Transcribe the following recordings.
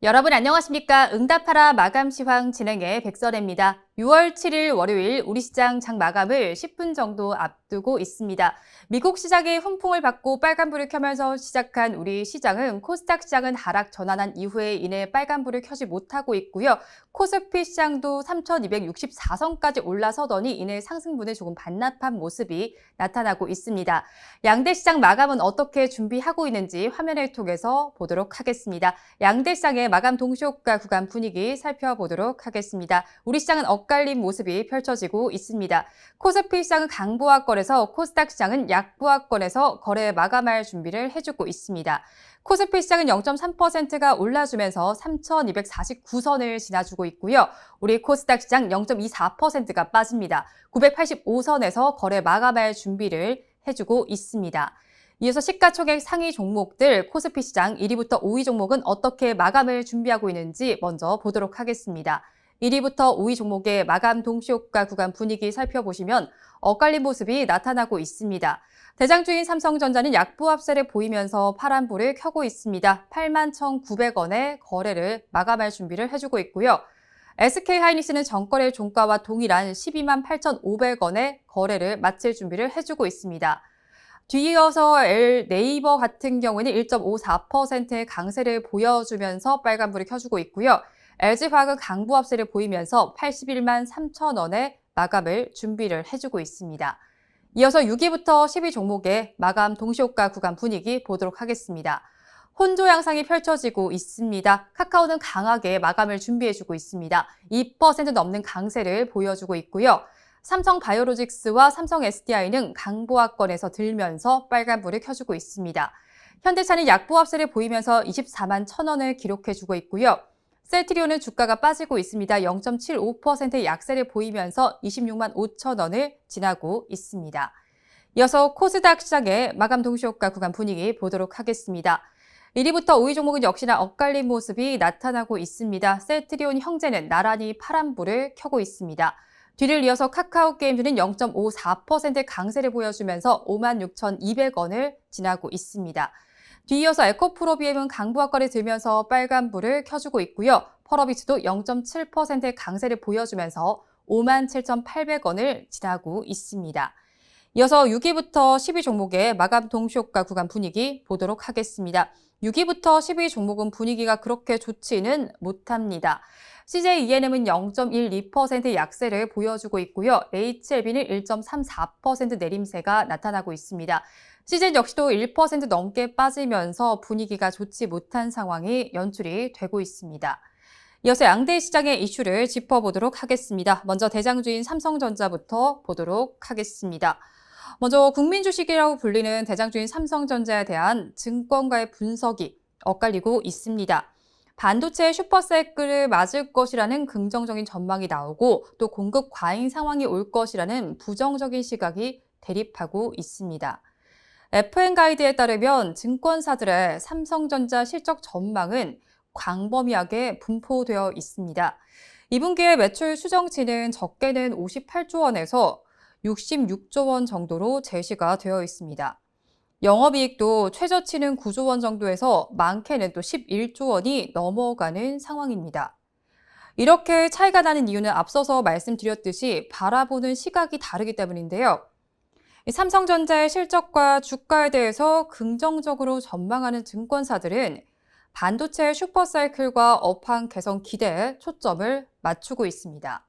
여러분 안녕하십니까? 응답하라 마감 시황 진행의 백선혜입니다. 6월 7일 월요일 우리 시장 장 마감을 10분 정도 앞두고 있습니다. 미국 시장이 훈풍을 받고 빨간불을 켜면서 시작한 우리 시장은 코스닥 시장은 하락 전환한 이후에 인해 빨간불을 켜지 못하고 있고요. 코스피 시장도 3,264선까지 올라서더니 이내 상승분을 조금 반납한 모습이 나타나고 있습니다. 양대 시장 마감은 어떻게 준비하고 있는지 화면을 통해서 보도록 하겠습니다. 양대 시장의 마감 동시효과 구간 분위기 살펴보도록 하겠습니다. 우리 시장은 엇갈린 모습이 펼쳐지고 있습니다. 코스피 시장은 강보합권에서 코스닥 시장은 약보합권에서 거래 마감할 준비를 해주고 있습니다. 코스피 시장은 0.3%가 올라주면서 3,249선을 지나주고 있고요. 우리 코스닥 시장 0.24%가 빠집니다. 985선에서 거래 마감할 준비를 해주고 있습니다. 이어서 시가총액 상위 종목들 코스피 시장 1위부터 5위 종목은 어떻게 마감을 준비하고 있는지 먼저 보도록 하겠습니다. 1위부터 5위 종목의 마감 동시효과 구간 분위기 살펴보시면 엇갈린 모습이 나타나고 있습니다. 대장주인 삼성전자는 약보합세를 보이면서 파란불을 켜고 있습니다. 81,900원에 거래를 마감할 준비를 해주고 있고요. SK하이닉스는 전거래 종가와 동일한 128,500원에 거래를 마칠 준비를 해주고 있습니다. 뒤이어서 네이버 같은 경우에는 1.54%의 강세를 보여주면서 빨간불을 켜주고 있고요. LG화학은 강보합세를 보이면서 81만 3천원에 마감을 준비를 해주고 있습니다. 이어서 6위부터 10위 종목의 마감 동시효과 구간 분위기 보도록 하겠습니다. 혼조 양상이 펼쳐지고 있습니다. 카카오는 강하게 마감을 준비해주고 있습니다. 2% 넘는 강세를 보여주고 있고요. 삼성바이오로직스와 삼성 SDI는 강보합권에서 들면서 빨간불을 켜주고 있습니다. 현대차는 약보합세를 보이면서 24만 1,000원을 기록해주고 있고요. 셀트리온은 주가가 빠지고 있습니다. 0.75%의 약세를 보이면서 26만 5천원을 지나고 있습니다. 이어서 코스닥 시장의 마감 동시효과 구간 분위기 보도록 하겠습니다. 1위부터 5위 종목은 역시나 엇갈린 모습이 나타나고 있습니다. 셀트리온 형제는 나란히 파란불을 켜고 있습니다. 뒤를 이어서 카카오게임즈는 0.54%의 강세를 보여주면서 56,200원을 지나고 있습니다. 뒤이어서 에코프로비엠은 강보합권에 들면서 빨간불을 켜주고 있고요. 펄어비트도 0.7%의 강세를 보여주면서 57,800원을 지나고 있습니다. 이어서 6위부터 10위 종목의 마감 동시효과 구간 분위기 보도록 하겠습니다. 6위부터 10위 종목은 분위기가 그렇게 좋지는 못합니다. CJENM은 0.12%의 약세를 보여주고 있고요. HLB는 1.34% 내림세가 나타나고 있습니다. CJ 역시도 1% 넘게 빠지면서 분위기가 좋지 못한 상황이 연출이 되고 있습니다. 이어서 양대 시장의 이슈를 짚어보도록 하겠습니다. 먼저 대장주인 삼성전자부터 보도록 하겠습니다. 먼저 국민 주식이라고 불리는 대장주인 삼성전자에 대한 증권가의 분석이 엇갈리고 있습니다. 반도체 슈퍼사이클을 맞을 것이라는 긍정적인 전망이 나오고 또 공급 과잉 상황이 올 것이라는 부정적인 시각이 대립하고 있습니다. FN가이드에 따르면 증권사들의 삼성전자 실적 전망은 광범위하게 분포되어 있습니다. 2분기의 매출 수정치는 적게는 58조 원에서 66조 원 정도로 제시가 되어 있습니다. 영업이익도 최저치는 9조 원 정도에서 많게는 또 11조 원이 넘어가는 상황입니다. 이렇게 차이가 나는 이유는 앞서서 말씀드렸듯이 바라보는 시각이 다르기 때문인데요. 삼성전자의 실적과 주가에 대해서 긍정적으로 전망하는 증권사들은 반도체 슈퍼사이클과 업황 개선 기대에 초점을 맞추고 있습니다.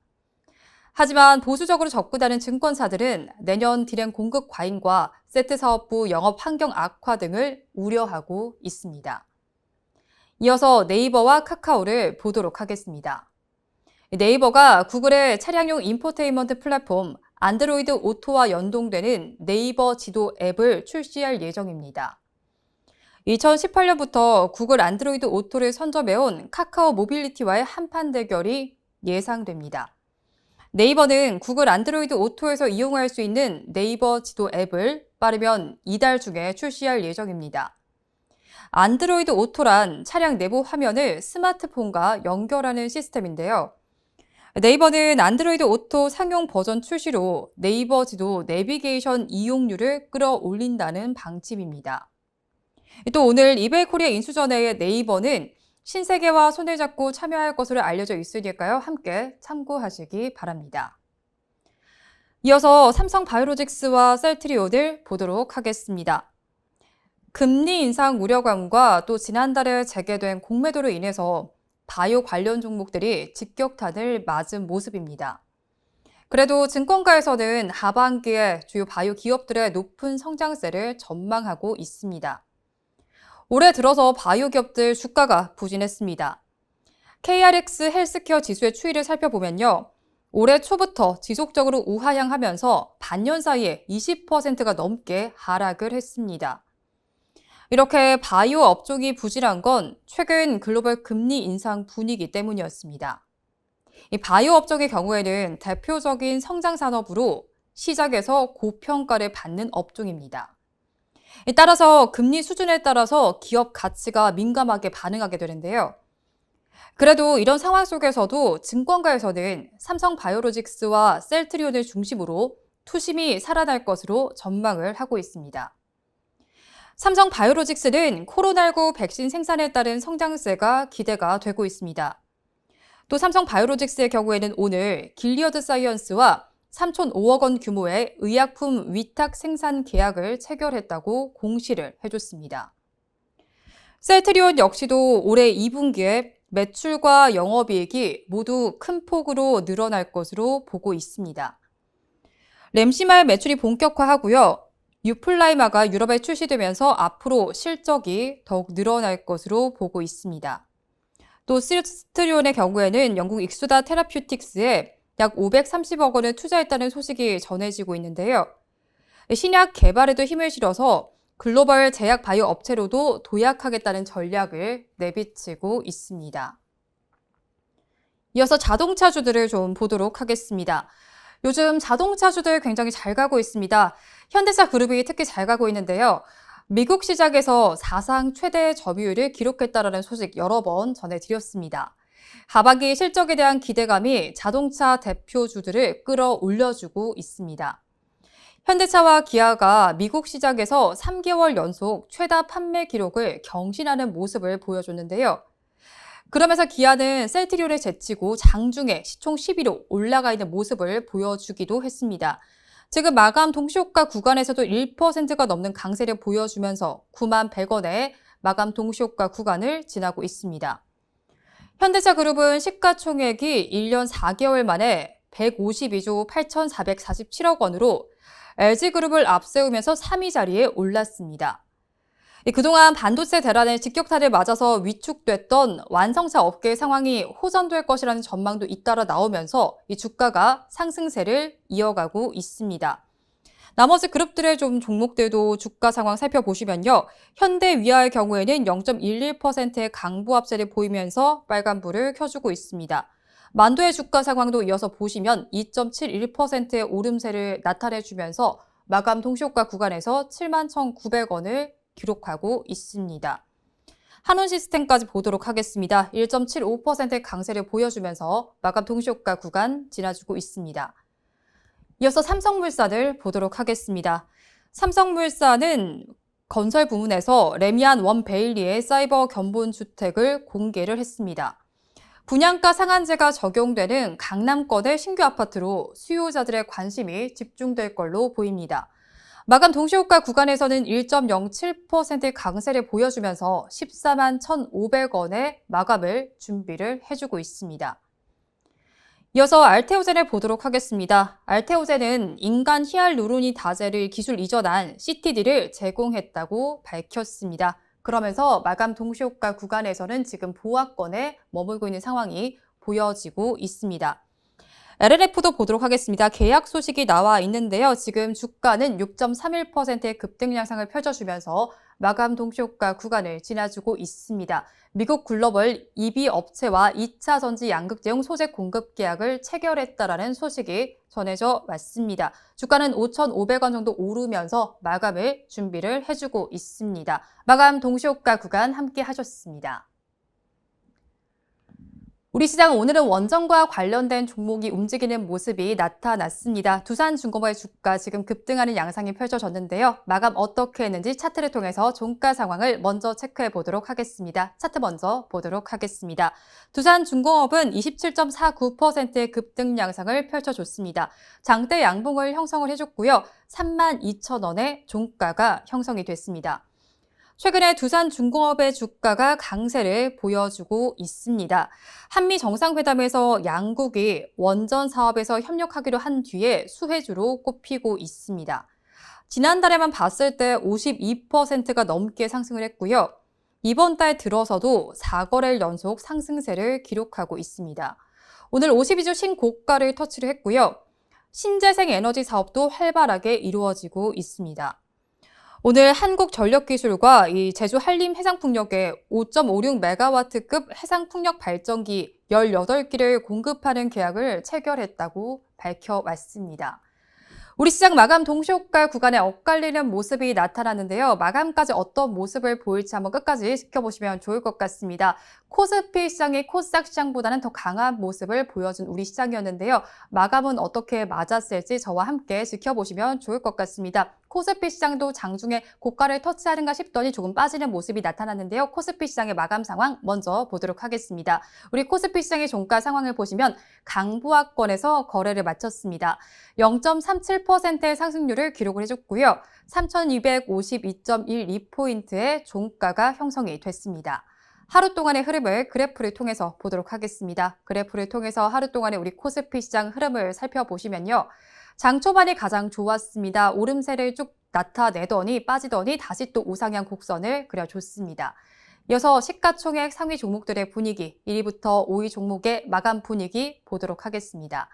하지만 보수적으로 접근하는 증권사들은 내년 디램 공급 과잉과 세트 사업부 영업 환경 악화 등을 우려하고 있습니다. 이어서 네이버와 카카오를 보도록 하겠습니다. 네이버가 구글의 차량용 인포테인먼트 플랫폼 안드로이드 오토와 연동되는 네이버 지도 앱을 출시할 예정입니다. 2018년부터 구글 안드로이드 오토를 선점해온 카카오 모빌리티와의 한판 대결이 예상됩니다. 네이버는 구글 안드로이드 오토에서 이용할 수 있는 네이버 지도 앱을 빠르면 이달 중에 출시할 예정입니다. 안드로이드 오토란 차량 내부 화면을 스마트폰과 연결하는 시스템인데요. 네이버는 안드로이드 오토 상용 버전 출시로 네이버 지도 내비게이션 이용률을 끌어올린다는 방침입니다. 또 오늘 이베이 코리아 인수전에 네이버는 신세계와 손을 잡고 참여할 것으로 알려져 있으니까요. 함께 참고하시기 바랍니다. 이어서 삼성바이오로직스와 셀트리온을 보도록 하겠습니다. 금리 인상 우려감과 또 지난달에 재개된 공매도로 인해서 바이오 관련 종목들이 직격탄을 맞은 모습입니다. 그래도 증권가에서는 하반기에 주요 바이오 기업들의 높은 성장세를 전망하고 있습니다. 올해 들어서 바이오 기업들 주가가 부진했습니다. KRX 헬스케어 지수의 추이를 살펴보면요. 올해 초부터 지속적으로 우하향하면서 반년 사이에 20%가 넘게 하락을 했습니다. 이렇게 바이오 업종이 부진한 건 최근 글로벌 금리 인상 분위기 때문이었습니다. 이 바이오 업종의 경우에는 대표적인 성장 산업으로 시장에서 고평가를 받는 업종입니다. 따라서 금리 수준에 따라서 기업 가치가 민감하게 반응하게 되는데요. 그래도 이런 상황 속에서도 증권가에서는 삼성바이오로직스와 셀트리온을 중심으로 투심이 살아날 것으로 전망을 하고 있습니다. 삼성바이오로직스는 코로나19 백신 생산에 따른 성장세가 기대가 되고 있습니다. 또 삼성바이오로직스의 경우에는 오늘 길리어드 사이언스와 3,005억 원 규모의 의약품 위탁 생산 계약을 체결했다고 공시를 해줬습니다. 셀트리온 역시도 올해 2분기에 매출과 영업이익이 모두 큰 폭으로 늘어날 것으로 보고 있습니다. 램시말 매출이 본격화하고요. 유플라이마가 유럽에 출시되면서 앞으로 실적이 더욱 늘어날 것으로 보고 있습니다. 또 셀트리온의 경우에는 영국 익수다 테라퓨틱스에 약 530억 원을 투자했다는 소식이 전해지고 있는데요. 신약 개발에도 힘을 실어서 글로벌 제약 바이오 업체로도 도약하겠다는 전략을 내비치고 있습니다. 이어서 자동차주들을 좀 보도록 하겠습니다. 요즘 자동차주들 굉장히 잘 가고 있습니다. 현대차 그룹이 특히 잘 가고 있는데요. 미국 시장에서 사상 최대 점유율을 기록했다는 소식 여러 번 전해드렸습니다. 하반기 실적에 대한 기대감이 자동차 대표주들을 끌어올려주고 있습니다. 현대차와 기아가 미국 시장에서 3개월 연속 최다 판매 기록을 경신하는 모습을 보여줬는데요. 그러면서 기아는 셀트리온을 제치고 장중에 시총 10위로 올라가 있는 모습을 보여주기도 했습니다. 지금 마감 동시효과 구간에서도 1%가 넘는 강세를 보여주면서 9만 100원의 마감 동시효과 구간을 지나고 있습니다. 현대차 그룹은 시가총액이 1년 4개월 만에 152조 8,447억 원으로 LG그룹을 앞세우면서 3위 자리에 올랐습니다. 그동안 반도체 대란의 직격탄을 맞아서 위축됐던 완성차 업계의 상황이 호전될 것이라는 전망도 잇따라 나오면서 이 주가가 상승세를 이어가고 있습니다. 나머지 그룹들의 좀 종목들도 주가 상황 살펴보시면요. 현대위아의 경우에는 0.11%의 강보합세를 보이면서 빨간불을 켜주고 있습니다. 만도의 주가 상황도 이어서 보시면 2.71%의 오름세를 나타내주면서 마감 동시효과 구간에서 71,900원을 기록하고 있습니다. 한원시스템까지 보도록 하겠습니다. 1.75%의 강세를 보여주면서 마감 동시효과 구간 지나주고 있습니다. 이어서 삼성물산을 보도록 하겠습니다. 삼성물산은 건설 부문에서 레미안 원베일리의 사이버 견본주택을 공개를 했습니다. 분양가 상한제가 적용되는 강남권의 신규 아파트로 수요자들의 관심이 집중될 걸로 보입니다. 마감 동시효과 구간에서는 1.07%의 강세를 보여주면서 14만 1,500원의 마감을 준비를 해주고 있습니다. 이어서 알테오젠을 보도록 하겠습니다. 알테오젠은 인간 히알루로니 다제를 기술 이전한 CTD를 제공했다고 밝혔습니다. 그러면서 마감 동시효과 구간에서는 지금 보합권에 머물고 있는 상황이 보여지고 있습니다. LNF도 보도록 하겠습니다. 계약 소식이 나와 있는데요. 지금 주가는 6.31%의 급등 양상을 펼쳐주면서 마감 동시효과 구간을 지나주고 있습니다. 미국 글로벌 EV 업체와 2차 전지 양극재용 소재 공급 계약을 체결했다라는 소식이 전해져 왔습니다. 주가는 5,500원 정도 오르면서 마감을 준비를 해주고 있습니다. 마감 동시효과 구간 함께 하셨습니다. 우리 시장 오늘은 원전과 관련된 종목이 움직이는 모습이 나타났습니다. 두산중공업의 주가 지금 급등하는 양상이 펼쳐졌는데요. 마감 어떻게 했는지 차트를 통해서 종가 상황을 먼저 체크해 보도록 하겠습니다. 차트 먼저 보도록 하겠습니다. 두산중공업은 27.49%의 급등 양상을 펼쳐줬습니다. 장대 양봉을 형성을 해줬고요. 32,000원의 종가가 형성이 됐습니다. 최근에 두산중공업의 주가가 강세를 보여주고 있습니다. 한미 정상회담에서 양국이 원전 사업에서 협력하기로 한 뒤에 수혜주로 꼽히고 있습니다. 지난달에만 봤을 때 52%가 넘게 상승을 했고요. 이번 달 들어서도 4거래일 연속 상승세를 기록하고 있습니다. 오늘 52주 신고가를 터치를 했고요. 신재생 에너지 사업도 활발하게 이루어지고 있습니다. 오늘 한국전력기술과 이 제주 한림해상풍력에 5.56메가와트급 해상풍력 발전기 18기를 공급하는 계약을 체결했다고 밝혀왔습니다. 우리 시장 마감 동시효과 구간에 엇갈리는 모습이 나타났는데요. 마감까지 어떤 모습을 보일지 한번 끝까지 지켜보시면 좋을 것 같습니다. 코스피 시장이 코스닥 시장보다는 더 강한 모습을 보여준 우리 시장이었는데요. 마감은 어떻게 맞았을지 저와 함께 지켜보시면 좋을 것 같습니다. 코스피 시장도 장중에 고가를 터치하는가 싶더니 조금 빠지는 모습이 나타났는데요. 코스피 시장의 마감 상황 먼저 보도록 하겠습니다. 우리 코스피 시장의 종가 상황을 보시면 강보합권에서 거래를 마쳤습니다. 0.37%의 상승률을 기록을 해줬고요. 3,252.12포인트의 종가가 형성이 됐습니다. 하루 동안의 흐름을 그래프를 통해서 보도록 하겠습니다. 그래프를 통해서 하루 동안의 우리 코스피 시장 흐름을 살펴보시면요. 장 초반이 가장 좋았습니다. 오름세를 쭉 나타내더니 빠지더니 다시 또 우상향 곡선을 그려줬습니다. 이어서 시가총액 상위 종목들의 분위기, 1위부터 5위 종목의 마감 분위기 보도록 하겠습니다.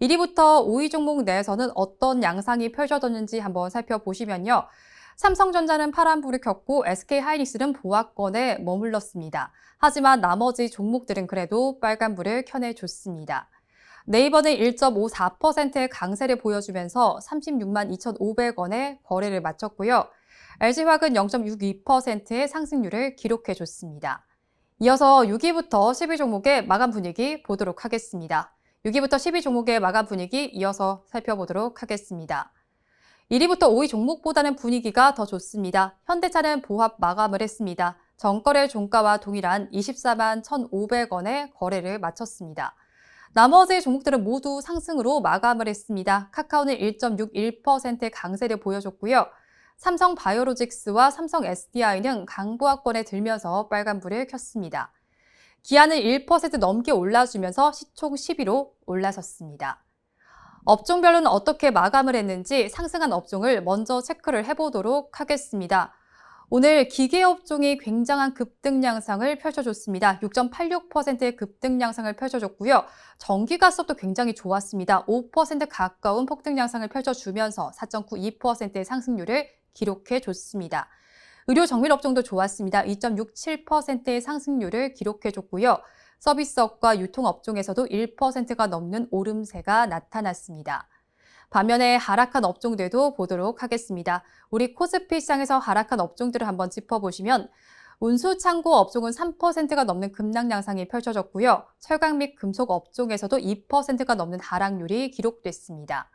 1위부터 5위 종목 내에서는 어떤 양상이 펼쳐졌는지 한번 살펴보시면요. 삼성전자는 파란불을 켰고 SK하이닉스는 보합권에 머물렀습니다. 하지만 나머지 종목들은 그래도 빨간불을 켜내줬습니다. 네이버는 1.54%의 강세를 보여주면서 36만 2,500원에 거래를 마쳤고요. LG화학은 0.62%의 상승률을 기록해줬습니다. 이어서 6위부터 10위 종목의 마감 분위기 보도록 하겠습니다. 6위부터 10위 종목의 마감 분위기 이어서 살펴보도록 하겠습니다. 1위부터 5위 종목보다는 분위기가 더 좋습니다. 현대차는 보합 마감을 했습니다. 전거래 종가와 동일한 24만 1,500원에 거래를 마쳤습니다. 나머지 종목들은 모두 상승으로 마감을 했습니다. 카카오는 1.61%의 강세를 보여줬고요. 삼성바이오로직스와 삼성 SDI는 강보합권에 들면서 빨간불을 켰습니다. 기아는 1% 넘게 올라주면서 시총 10위로 올라섰습니다. 업종별로는 어떻게 마감을 했는지 상승한 업종을 먼저 체크를 해보도록 하겠습니다. 오늘 기계업종이 굉장한 급등 양상을 펼쳐줬습니다. 6.86%의 급등 양상을 펼쳐줬고요. 전기가스업도 굉장히 좋았습니다. 5% 가까운 폭등 양상을 펼쳐주면서 4.92%의 상승률을 기록해줬습니다. 의료정밀업종도 좋았습니다. 2.67%의 상승률을 기록해줬고요. 서비스업과 유통업종에서도 1%가 넘는 오름세가 나타났습니다. 반면에 하락한 업종들도 보도록 하겠습니다. 우리 코스피 시장에서 하락한 업종들을 한번 짚어보시면 운수창고 업종은 3%가 넘는 급락 양상이 펼쳐졌고요. 철강 및 금속 업종에서도 2%가 넘는 하락률이 기록됐습니다.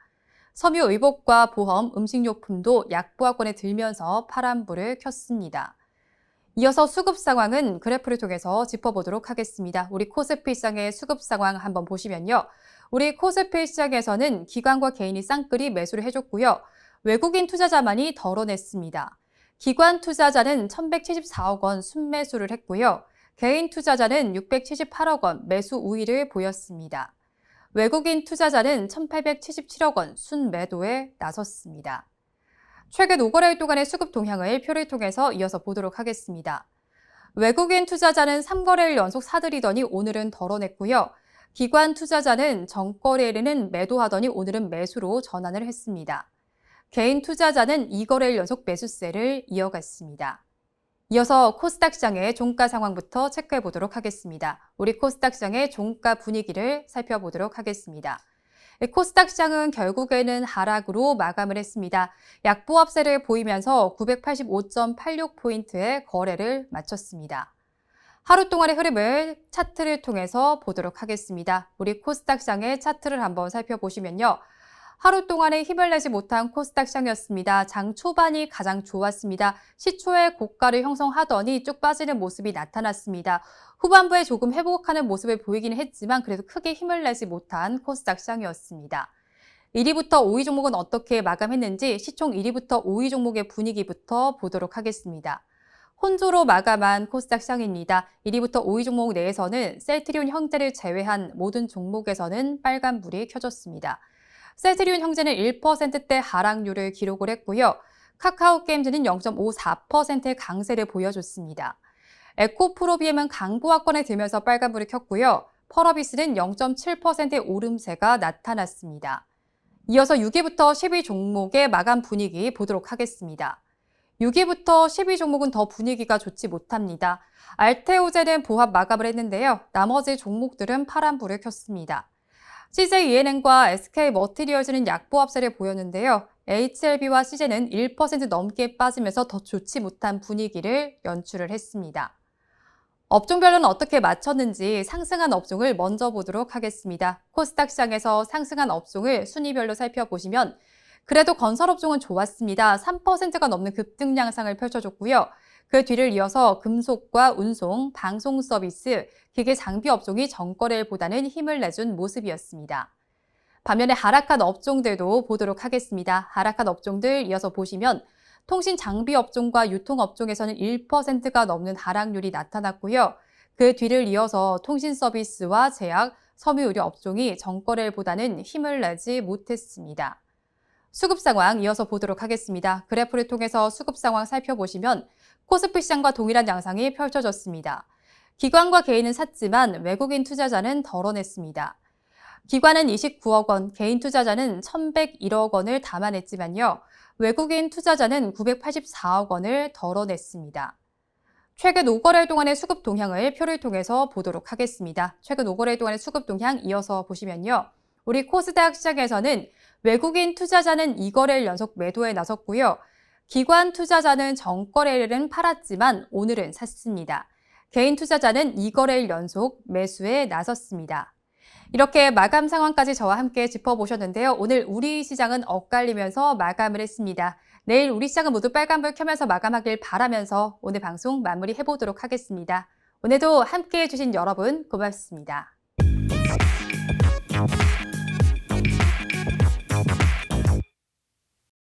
섬유의복과 보험, 음식료품도 약보합권에 들면서 파란불을 켰습니다. 이어서 수급 상황은 그래프를 통해서 짚어보도록 하겠습니다. 우리 코스피 시장의 수급 상황 한번 보시면요. 우리 코스피 시장에서는 기관과 개인이 쌍끌이 매수를 해줬고요. 외국인 투자자만이 덜어냈습니다. 기관 투자자는 1,174억 원 순매수를 했고요. 개인 투자자는 678억 원 매수 우위를 보였습니다. 외국인 투자자는 1,877억 원 순매도에 나섰습니다. 최근 5거래일 동안의 수급 동향을 표를 통해서 이어서 보도록 하겠습니다. 외국인 투자자는 3거래일 연속 사들이더니 오늘은 덜어냈고요. 기관 투자자는 전거래일에는 매도하더니 오늘은 매수로 전환을 했습니다. 개인 투자자는 2거래일 연속 매수세를 이어갔습니다. 이어서 코스닥 시장의 종가 상황부터 체크해 보도록 하겠습니다. 우리 코스닥 시장의 종가 분위기를 살펴보도록 하겠습니다. 코스닥 시장은 결국에는 하락으로 마감을 했습니다. 약보합세를 보이면서 985.86포인트의 거래를 마쳤습니다. 하루 동안의 흐름을 차트를 통해서 보도록 하겠습니다. 우리 코스닥 시장의 차트를 한번 살펴보시면요. 하루 동안에 힘을 내지 못한 코스닥 시장이었습니다. 장 초반이 가장 좋았습니다. 시초에 고가를 형성하더니 쭉 빠지는 모습이 나타났습니다. 후반부에 조금 회복하는 모습을 보이기는 했지만 그래도 크게 힘을 내지 못한 코스닥 시장이었습니다. 1위부터 5위 종목은 어떻게 마감했는지 시총 1위부터 5위 종목의 분위기부터 보도록 하겠습니다. 혼조로 마감한 코스닥 시장입니다. 1위부터 5위 종목 내에서는 셀트리온 형제를 제외한 모든 종목에서는 빨간불이 켜졌습니다. 셀트리온 형제는 1%대 하락률을 기록을 했고요. 카카오게임즈는 0.54%의 강세를 보여줬습니다. 에코프로비엠은 강보합권에 들면서 빨간불을 켰고요. 펄어비스는 0.7%의 오름세가 나타났습니다. 이어서 6위부터 10위 종목의 마감 분위기 보도록 하겠습니다. 6위부터 10위 종목은 더 분위기가 좋지 못합니다. 알테오제는 보합 마감을 했는데요. 나머지 종목들은 파란불을 켰습니다. CJENM과 SK머티리얼즈는 약보합세를 보였는데요. HLB와 CJ는 1% 넘게 빠지면서 더 좋지 못한 분위기를 연출을 했습니다. 업종별로는 어떻게 맞췄는지 상승한 업종을 먼저 보도록 하겠습니다. 코스닥 시장에서 상승한 업종을 순위별로 살펴보시면 그래도 건설업종은 좋았습니다. 3%가 넘는 급등 양상을 펼쳐줬고요. 그 뒤를 이어서 금속과 운송, 방송 서비스, 기계 장비 업종이 전거래일보다는 힘을 내준 모습이었습니다. 반면에 하락한 업종들도 보도록 하겠습니다. 하락한 업종들 이어서 보시면 통신 장비 업종과 유통 업종에서는 1%가 넘는 하락률이 나타났고요. 그 뒤를 이어서 통신 서비스와 제약, 섬유 의료 업종이 전거래일보다는 힘을 내지 못했습니다. 수급 상황 이어서 보도록 하겠습니다. 그래프를 통해서 수급 상황 살펴보시면 코스피 시장과 동일한 양상이 펼쳐졌습니다. 기관과 개인은 샀지만 외국인 투자자는 덜어냈습니다. 기관은 29억 원, 개인 투자자는 1,101억 원을 담아냈지만요. 외국인 투자자는 984억 원을 덜어냈습니다. 최근 5거래일 동안의 수급 동향을 표를 통해서 보도록 하겠습니다. 최근 5거래일 동안의 수급 동향 이어서 보시면요. 우리 코스닥 시장에서는 외국인 투자자는 2거래일 연속 매도에 나섰고요. 기관 투자자는 전거래일은 팔았지만 오늘은 샀습니다. 개인 투자자는 2거래일 연속 매수에 나섰습니다. 이렇게 마감 상황까지 저와 함께 짚어보셨는데요. 오늘 우리 시장은 엇갈리면서 마감을 했습니다. 내일 우리 시장은 모두 빨간불 켜면서 마감하길 바라면서 오늘 방송 마무리해보도록 하겠습니다. 오늘도 함께해 주신 여러분 고맙습니다.